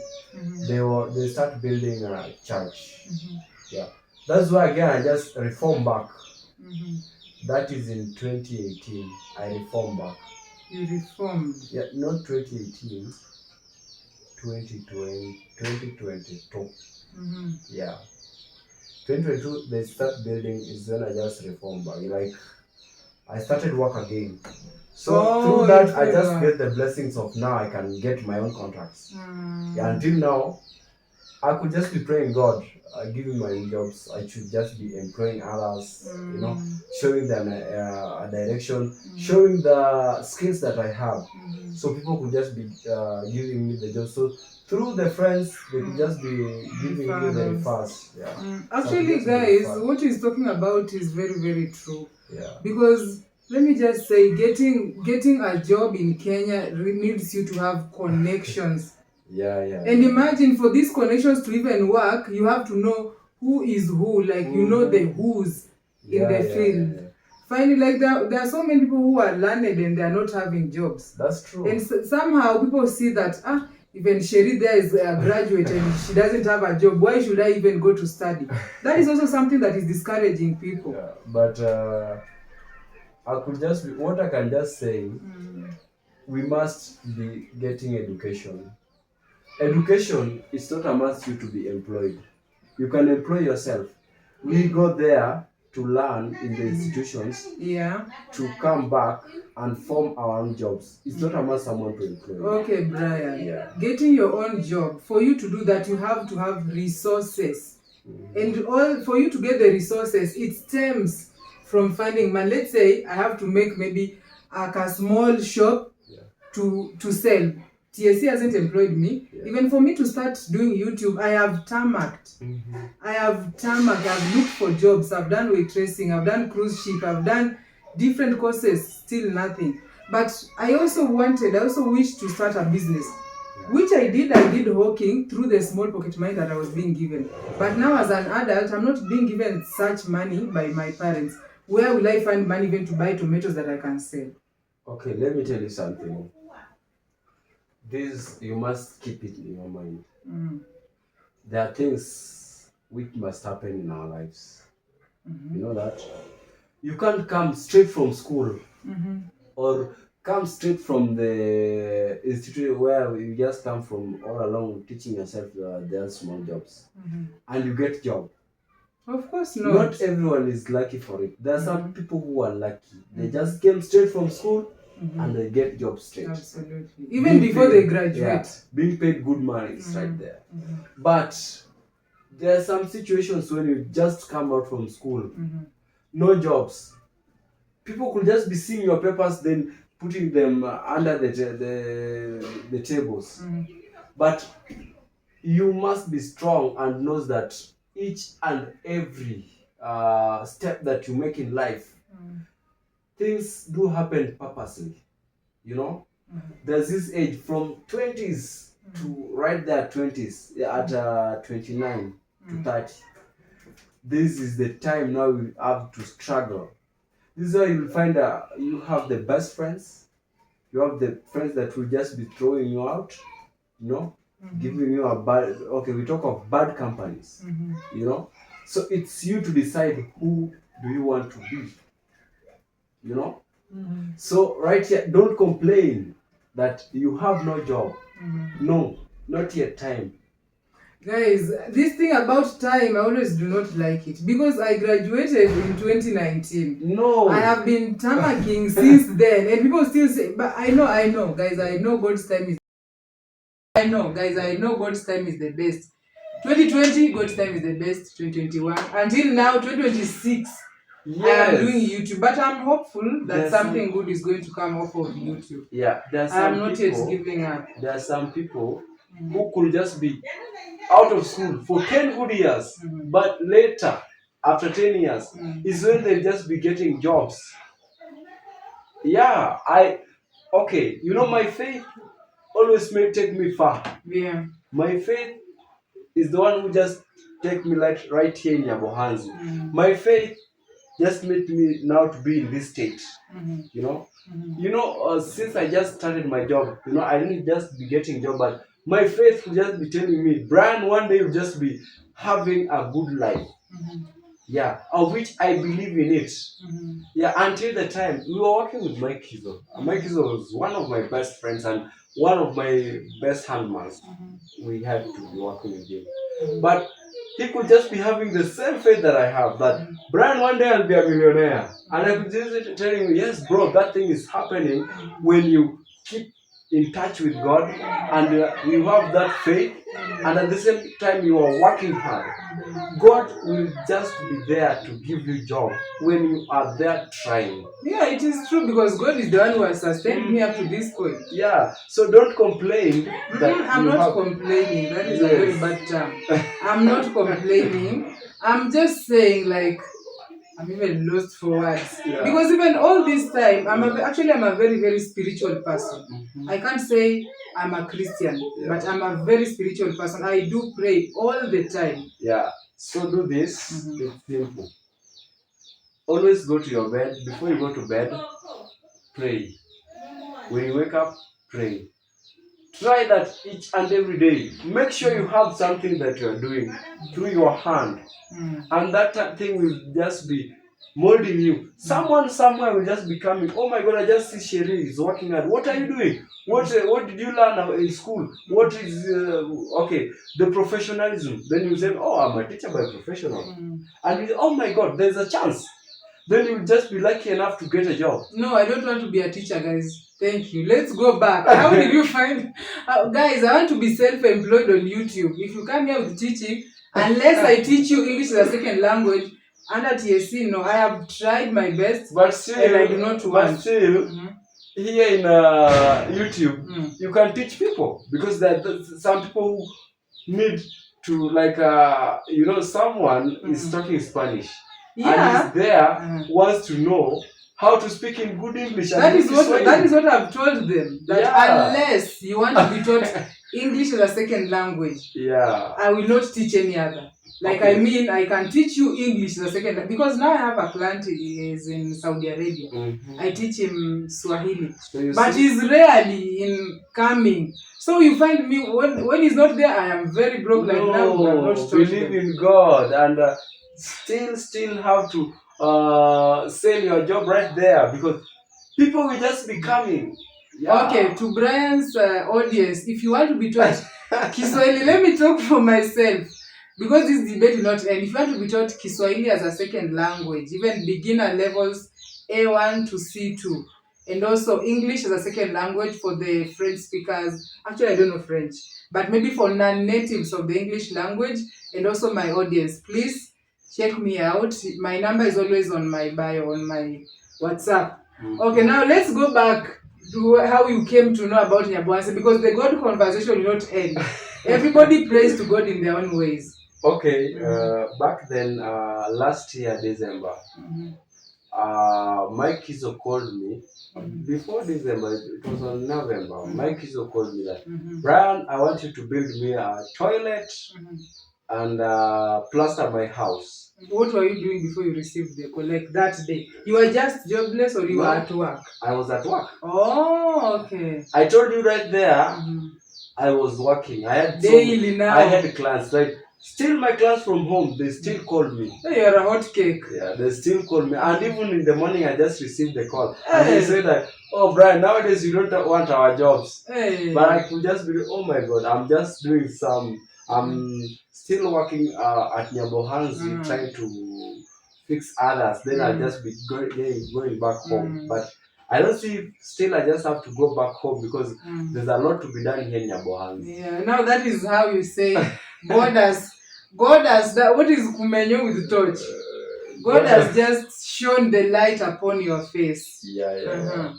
They start building a church. Yeah, that's why again I just reform back. That is in 2018. I reformed back. You reformed? Yeah, not 2018. 2022. Yeah, 2022 they start building is when I just reformed back. Like I started work again. So through that I just get the blessings of now I can get my own contracts. Yeah, until now I could just be praying God, giving my jobs. I should just be employing others, you know, showing them a direction, showing the skills that I have. So people could just be giving me the job. So through the friends, they could just be giving me very fast. Yeah. Actually, guys, what he's talking about is very, very true. Yeah. Because let me just say, getting a job in Kenya needs you to have connections. Yeah. And imagine for these connections to even work, you have to know who is who, like you know the who's in the field. Yeah. Finally, like there are so many people who are learned and they are not having jobs. That's true. And somehow people see that even Sherry there is a graduate and she doesn't have a job. Why should I even go to study? That is also something that is discouraging people. Yeah, but what I can just say, we must be getting education. Education is not a must you to be employed. You can employ yourself. We go there to learn in the institutions, Yeah. to come back and form our own jobs. It's not about someone to employ. Okay, Brian. Yeah. Getting your own job, for you to do that, you have to have resources. And all for you to get the resources, it stems from finding man. Let's say I have to make maybe a small shop to sell. TSC hasn't employed me. Even for me to start doing YouTube, I have tarmacked. I've looked for jobs. I've done waitressing. I've done cruise ship. I've done different courses. Still nothing. But I also wished to start a business. Which I did hawking through the small pocket money that I was being given. But now as an adult, I'm not being given such money by my parents. Where will I find money even to buy tomatoes that I can sell? Okay, let me tell you something. This, you must keep it in your mind. There are things which must happen in our lives. You know that? You can't come straight from school or come straight from the institute where you just come from all along teaching yourself their small jobs and you get job. Of course not. Not everyone is lucky for it. There are some people who are lucky. They just came straight from school and they get job straight. Absolutely. Even before they graduate. Yeah, being paid good money is right there. But there are some situations when you just come out from school, no jobs. People could just be seeing your papers, then putting them under the tables. But you must be strong and knows that each and every step that you make in life, things do happen purposely. You know, there's this age from 20s to right there 20s at 29 to 30. This is the time now you have to struggle. This is why you'll find you have the best friends. You have the friends that will just be throwing you out, you know, giving you a bad. Okay, we talk of bad companies, you know. So it's you to decide who do you want to be, you know. So right here, don't complain that you have no job. No, not yet time. Guys, this thing about time, I always do not like it because I graduated in 2019. No. I have been tammacking since then, and people still say, but I know, guys, I know God's time is. I know God's time is the best. 2020, God's time is the best. 2021, until now, 2026. Yes. I am doing YouTube, but I'm hopeful that something good is going to come off of YouTube. Yeah, I'm not yet giving up. There are some people who could just be out of school for 10 good years, but later, after 10 years, is when they just be getting jobs. Yeah, okay, you know, my faith always may take me far. Yeah. My faith is the one who just take me like right here in Nyabohanzi. My faith just made me now to be in this state, you know. You know, since I just started my job, you know, I didn't just be getting job, but my faith will just be telling me, Brian, one day you'll just be having a good life. Yeah, of which I believe in it. Yeah, until the time we were working with Mike Kizo. Mike Kizo was one of my best friends and one of my best handmans. We had to be working with him. But he could just be having the same faith that I have, that Brian, one day I'll be a millionaire. And I could just tell him, yes, bro, that thing is happening when you keep in touch with God and you have that faith, and at the same time you are working hard. God will just be there to give you job when you are there trying. Yeah, it is true, because God is the one who has sustained me up to this point. Yeah, so don't complain. I'm not complaining. That is a very bad term. I'm not complaining. I'm just saying, like, I'm even lost for words. Yeah. Because even all this time, I'm a very, very spiritual person. I can't say I'm a Christian, but I'm a very spiritual person. I do pray all the time. Yeah. So do this. It's simple. Always go to your bed. Before you go to bed, pray. When you wake up, pray. Try that each and every day. Make sure you have something that you are doing through your hand. And that thing will just be molding you. Someone somewhere will just be coming. Oh my God! I just see Sherry is working hard. What are you doing? What did you learn in school? What is okay? The professionalism. Then you say, oh, I'm a teacher by professional, and you, oh my God, there's a chance. Then you'll just be lucky enough to get a job. No, I don't want to be a teacher, guys. Thank you. Let's go back. How did you find... guys, I want to be self-employed on YouTube. If you come here with teaching, unless I teach you English as a second language, under TSC, no, I have tried my best, but still, and I do not want. But still, here in YouTube, you can teach people, because there's some people who need to, like, someone is talking Spanish. And is there wants to know how to speak in good English. That is what I've told them. That unless you want to be taught English as a second language, I will not teach any other. Like, okay. I mean, I can teach you English as a second language, because now I have a client is in Saudi Arabia. I teach him Swahili, but he's rarely in coming. So you find me when he's not there, I am very broke. Like now, I'm not believe in God and. Still have to sell your job right there, because people will just be coming. Okay, to Brian's audience, if you want to be taught Kiswahili, let me talk for myself, because this debate will not end. If you want to be taught Kiswahili as a second language, even beginner levels A1 to C2, and also English as a second language for the French speakers. Actually, I don't know French, but maybe for non-natives of the English language, and also my audience, please check me out. My number is always on my bio on my WhatsApp. Okay, now let's go back to how you came to know about Nyabohanse, because the God conversation will not end. Everybody prays to God in their own ways. Okay, back then, last year, December, Mike Kizo called me. Before December, it was on November. Mike Kizo called me that, Brian, I want you to build me a toilet and plaster my house. What were you doing before you received the call? Like that day, you were just jobless, or you were at work? I was at work. Oh, okay. I told you right there. I was working. I had daily now. I had clients. Right, still my clients from home. They still call me. Hey, you're a hot cake. Yeah, they still call me. And even in the morning, I just received the call. And they said that, oh, Brian, nowadays you don't want our jobs. But I could just be, oh my God, I'm just doing some. I'm still working at Nyabohanse, trying to fix others. Then I'll just be going back home. But I don't see, still I just have to go back home, because there's a lot to be done here in Nyabohanse. Yeah, now that is how you say God has that. What is kumenyo with the torch? God has just shown the light upon your face. Yeah.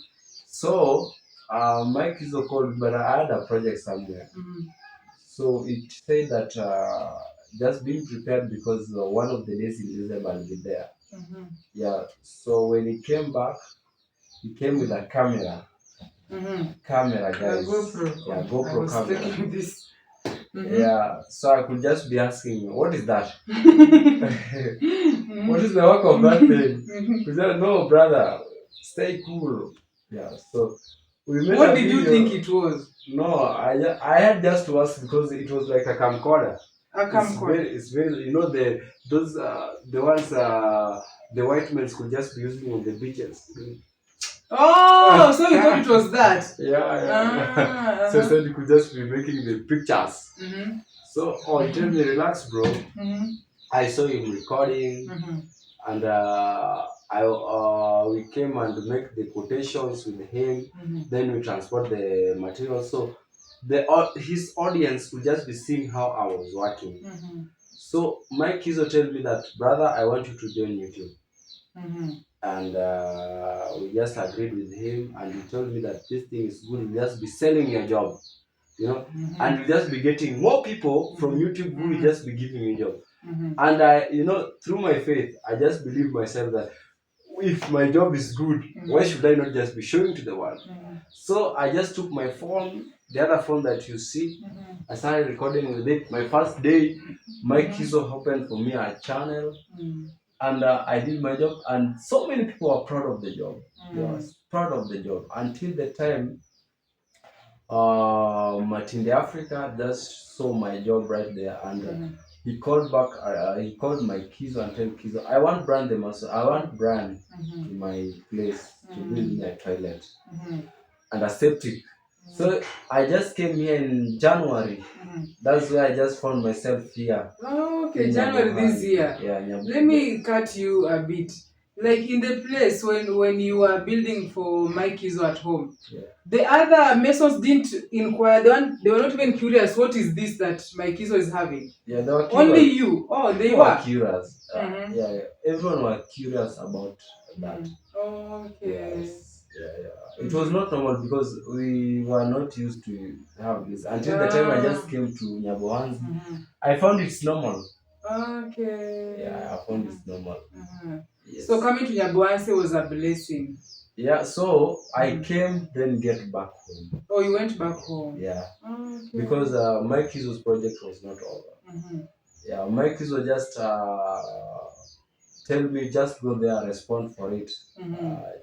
So, Mike is so called, but I had a project somewhere. So it said that just being prepared, because one of the days in December I'll be there. Yeah. So when he came back, he came with a camera. Camera, guys. GoPro camera. This. Yeah. So I could just be asking, what is that? What is the work of that thing? He said, no, brother, stay cool. Yeah. So we made what did you think it was? No, I had just to ask, because it was like a camcorder. A camcorder. It's very, those the ones the white men could just be using on the beaches. Oh, so you thought it was that? Yeah. So said you could just be making the pictures. So he told me, relax, bro. I saw him recording, and we came and make the quotations with him. Then we transport the material. So his audience will just be seeing how I was working. So Mike Kizo told me that, brother, I want you to join YouTube. And we just agreed with him, and he told me that this thing is good. You'll just be selling your job, and you'll just be getting more people from YouTube who will just be giving you job. And I, through my faith, I just believe myself that if my job is good, why should I not just be showing to the world? So I just took my phone, the other phone that you see, I started recording with it. My first day, Mike Kizo opened for me a channel, and I did my job, and so many people are proud of the job. They were proud of the job until the time Matinde Africa just saw my job right there, and he called back. He called my Kizo and told Kizo, I want Brand the master. I want Brand in my place to build me a toilet and a septic. So I just came here in January. That's where I just found myself here. Oh, okay, January this year. Yeah. Let me cut you a bit. Like in the place when you were building for Mike Kizo at home, the other masons didn't inquire. They were not even curious. What is this that Mike Kizo is having? Yeah, they were curious. Only you. Oh, they were curious. Yeah, everyone was curious about that. Okay. Yes. Yeah. It was not normal because we were not used to have this until the time I just came to Nyabohanzi. I found it's normal. Okay. Yeah, I found it's normal. Yes. So coming to Nyabohanzi was a blessing. Yeah, so I came then get back home. Oh, you went back home? Yeah. Okay. Because Mike Kizo's project was not over. Yeah, Mike Kizo just tell me just go there, respond for it,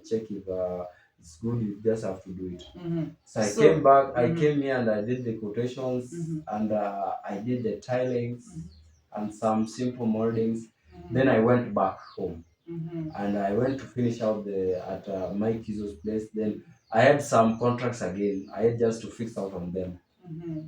check if it's good. You just have to do it. So I came back. I came here and I did the quotations and I did the tilings and some simple moldings. Then I went back home and I went to finish out at Mike Kizo's place. Then I had some contracts again. I had just to fix out on them.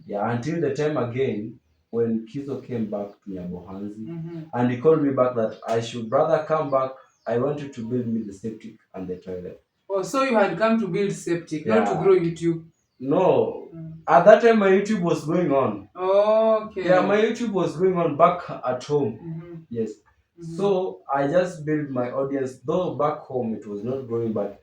Yeah, until the time again when Kizo came back to Nyabohanzi and he called me back that I should rather come back. I wanted to build me the septic and the toilet. Oh, so you had come to build septic, not to grow YouTube? No. At that time my YouTube was going on. Oh, okay. Yeah, my YouTube was going on back at home. Yes. So I just built my audience, though back home it was not growing, but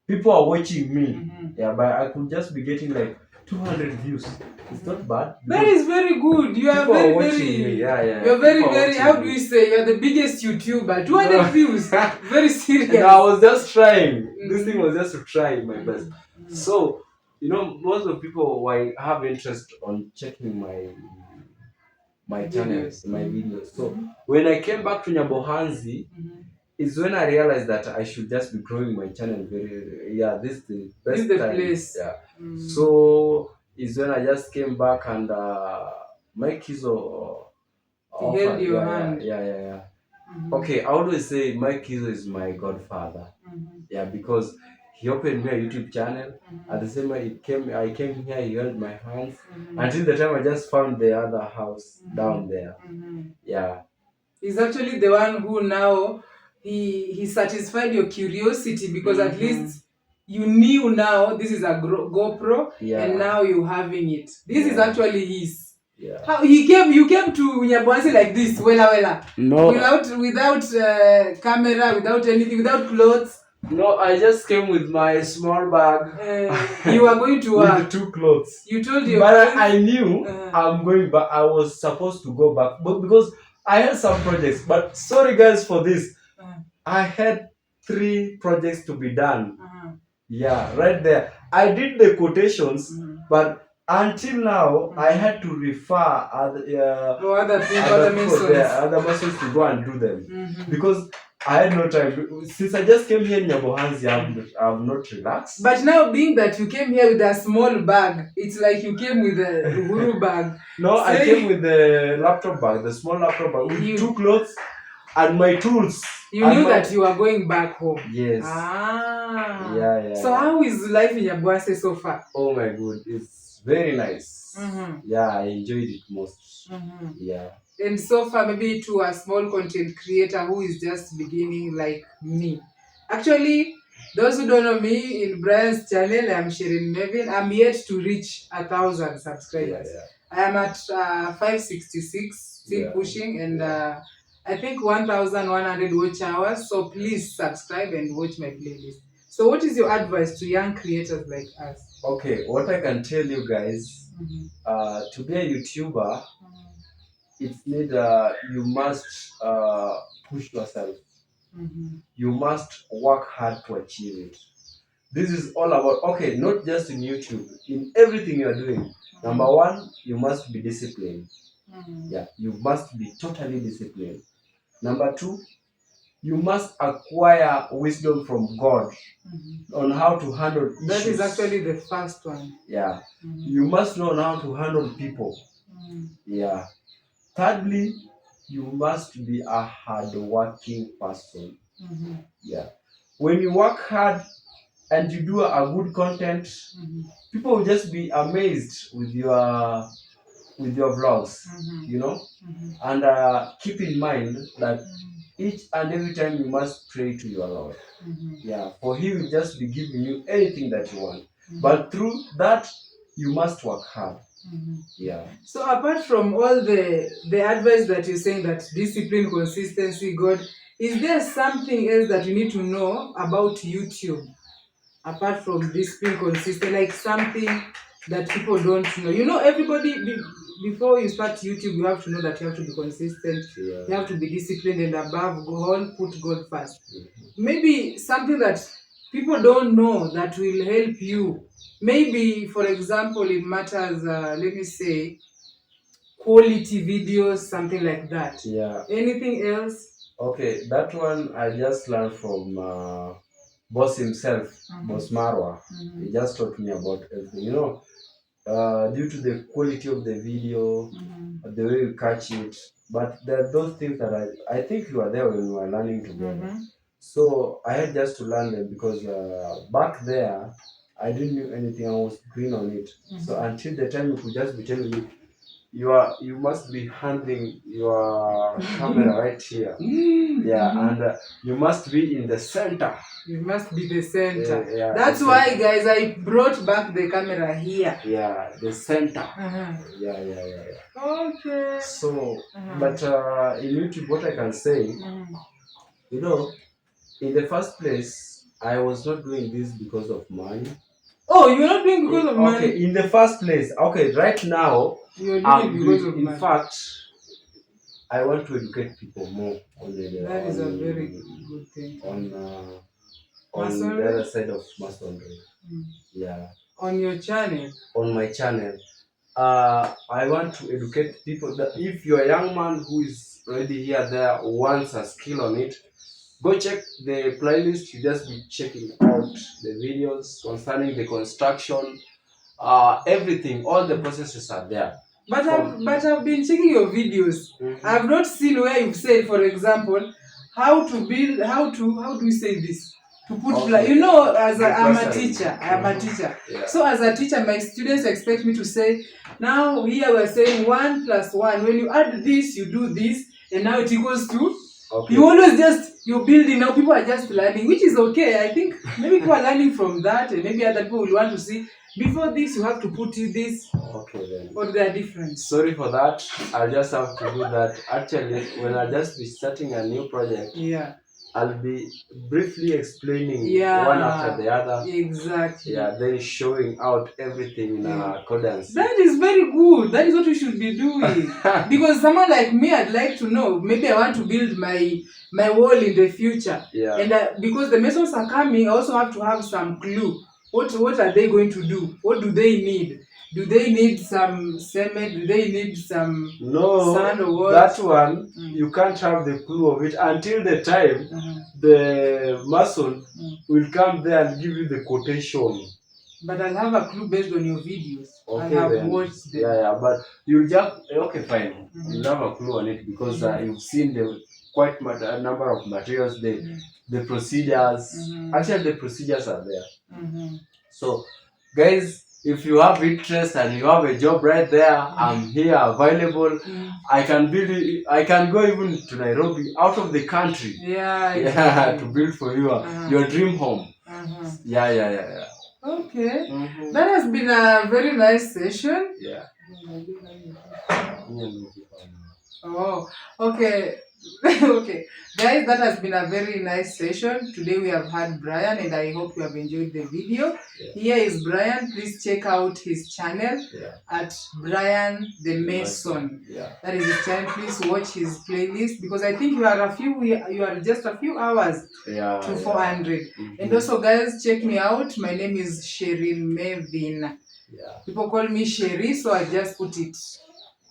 people are watching me. Yeah, but I could just be getting like 200 views. It's not bad. That is very good. You are very. You're very. How do we say? You're the biggest YouTuber. 200 views. Very serious. No, I was just trying. This thing was just to try my best. So, most of people have interest on checking my channels, my videos. So when I came back to Nyabohanzi, is when I realized that I should just be growing my channel this is the best this is the time. Place. Yeah. So is when I just came back and Mike Kizo held your hand. Yeah. Okay, how do I say Mike Kizo is my godfather? Yeah, because he opened me a YouTube channel. At the same time, I came here, he held my hands. Until the time I just found the other house down there. Yeah. He's actually the one who now, he satisfied your curiosity because at least you knew now this is a GoPro and now you're having it. This is actually his. Yeah. How you came to Nyabohanzi like this, wela. No. Without camera, without anything, without clothes. No, I just came with my small bag. You are going to work. With 2 clothes. You told your But I knew I'm going back. I was supposed to go back, but because I had some projects. But sorry guys for this. I had 3 projects to be done. Yeah, right there. I did the quotations, but until now, I had to refer other masons to go and do them because I had no time. Since I just came here in Nyabohanzi, I'm not relaxed. But now, being that you came here with a small bag, it's like you came with a Uhuru bag. No, I came with the laptop bag, the small laptop bag with 2 clothes and my tools. You knew that you were going back home. Yes. Yeah. So how is life in Nyabohanzi so far? Oh my God, it's very nice. Yeah, I enjoyed it most. Yeah. And so far, maybe to a small content creator who is just beginning like me. Actually, those who don't know me, in Brian's channel, I'm Sherin Mevin. I'm yet to reach 1,000 subscribers. I am at 566, still pushing, and I think 1,100 watch hours. So please subscribe and watch my playlist. So what is your advice to young creators like us? Okay, what I can tell you guys, to be a YouTuber, it's need you must push yourself. You must work hard to achieve it. This is all about, not just in YouTube, in everything you're doing. Number 1, you must be disciplined. Yeah, you must be totally disciplined. Number 2, you must acquire wisdom from God on how to handle issues. That is actually the first one. Yeah. You must know how to handle people. Yeah. Thirdly, you must be a hardworking person. Mm-hmm. Yeah. When you work hard and you do a good content, Mm-hmm. people will just be amazed with your vlogs, Mm-hmm. you know. Mm-hmm. And keep in mind that each and every time you must pray to your Lord. Mm-hmm. Yeah, for He will just be giving you anything that you want. Mm-hmm. But through that, you must work hard. Mm-hmm. Yeah. So apart from all the advice that you're saying, that discipline, consistency, God, is there something else that you need to know about YouTube apart from discipline, consistency, like something that people don't know? You know, before you start YouTube, you have to know that you have to be consistent. Yeah. You have to be disciplined, and above all, put God first. Mm-hmm. Maybe something that people don't know that will help you. Maybe, for example, it matters, let me say, quality videos, something like that. Yeah. Anything else? Okay, that one I just learned from boss himself, Boss Marwa. He just taught me about everything. You know, due to the quality of the video, the way you catch it. But there are those things that I think you were there when we were learning together. So I had just to learn them because back there I didn't know anything. I was green on it. So until the time you could just be telling me you must be handling your camera right here. Yeah, and you must be in the center. You must be the center. Yeah, That's the why, center. guys, I brought back the camera here. Yeah, the center. Yeah. Okay. So, but in YouTube, what I can say, you know, in the first place, I was not doing this because of money. Oh, you're not doing because of money? Okay, in the first place. Okay, right now, you're doing because of money. In fact, I want to educate people more on the. That is a very good thing. On the other side of masonry. Yeah. On your channel. On my channel, I want to educate people that if you're a young man who is already here, there wants a skill on it, go check the playlist. You just be checking out the videos concerning the construction, everything. All the processes are there. But I've been checking your videos. I've not seen where you've said, for example, how to build, how do we say this? To put you know, as I'm a teacher. Yeah. So as a teacher, my students expect me to say, now here we're saying 1 + 1. When you add this, you do this, and now it equals to. Okay. You always you're building. Now people are just learning, which is okay. I think maybe people are learning from that, and maybe other people will want to see. Before this, you have to put this. Okay then. Or they are different. Sorry for that. I'll just have to do that. Actually, when I just be starting a new project, I'll be briefly explaining one after the other. Exactly. Yeah, then showing out everything in accordance. That is very good. That is what we should be doing. Because someone like me, I'd like to know. Maybe I want to build my wall in the future. Yeah. And because the masons are coming, I also have to have some clue. What are they going to do? What do they need? Do they need some cement? Do they need some sand or what? That one, you can't have the clue of it until the time the mason will come there and give you the quotation. But I'll have a clue based on your videos. Okay, I have watched them. Yeah, but you'll just, okay, fine. You'll have a clue on it because you've seen the quite a number of materials, the procedures. Actually, the procedures are there. So, guys, if you have interest and you have a job right there, I'm here available. I can build it. I can go even to Nairobi, out of the country. Yeah, to build for you your dream home. Yeah. Okay. That has been a very nice session. Yeah. Oh, okay. Okay, guys, that has been a very nice session. Today we have had Brian, and I hope you have enjoyed the video. Here is Brian. Please check out his channel at Brian the Mason. That is his channel. Please watch his playlist because I think you are just a few hours to 400. And also, guys, check me out. My name is Sherin Mevin. People call me Sherry, so I just put it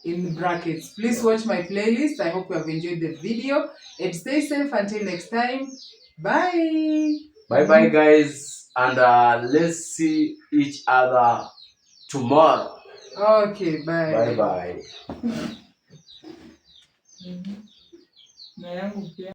in brackets. Please watch my playlist. I hope you have enjoyed the video and stay safe until next time. Bye. Bye guys, and let's see each other tomorrow. Okay, bye. Bye. Na yangu pia.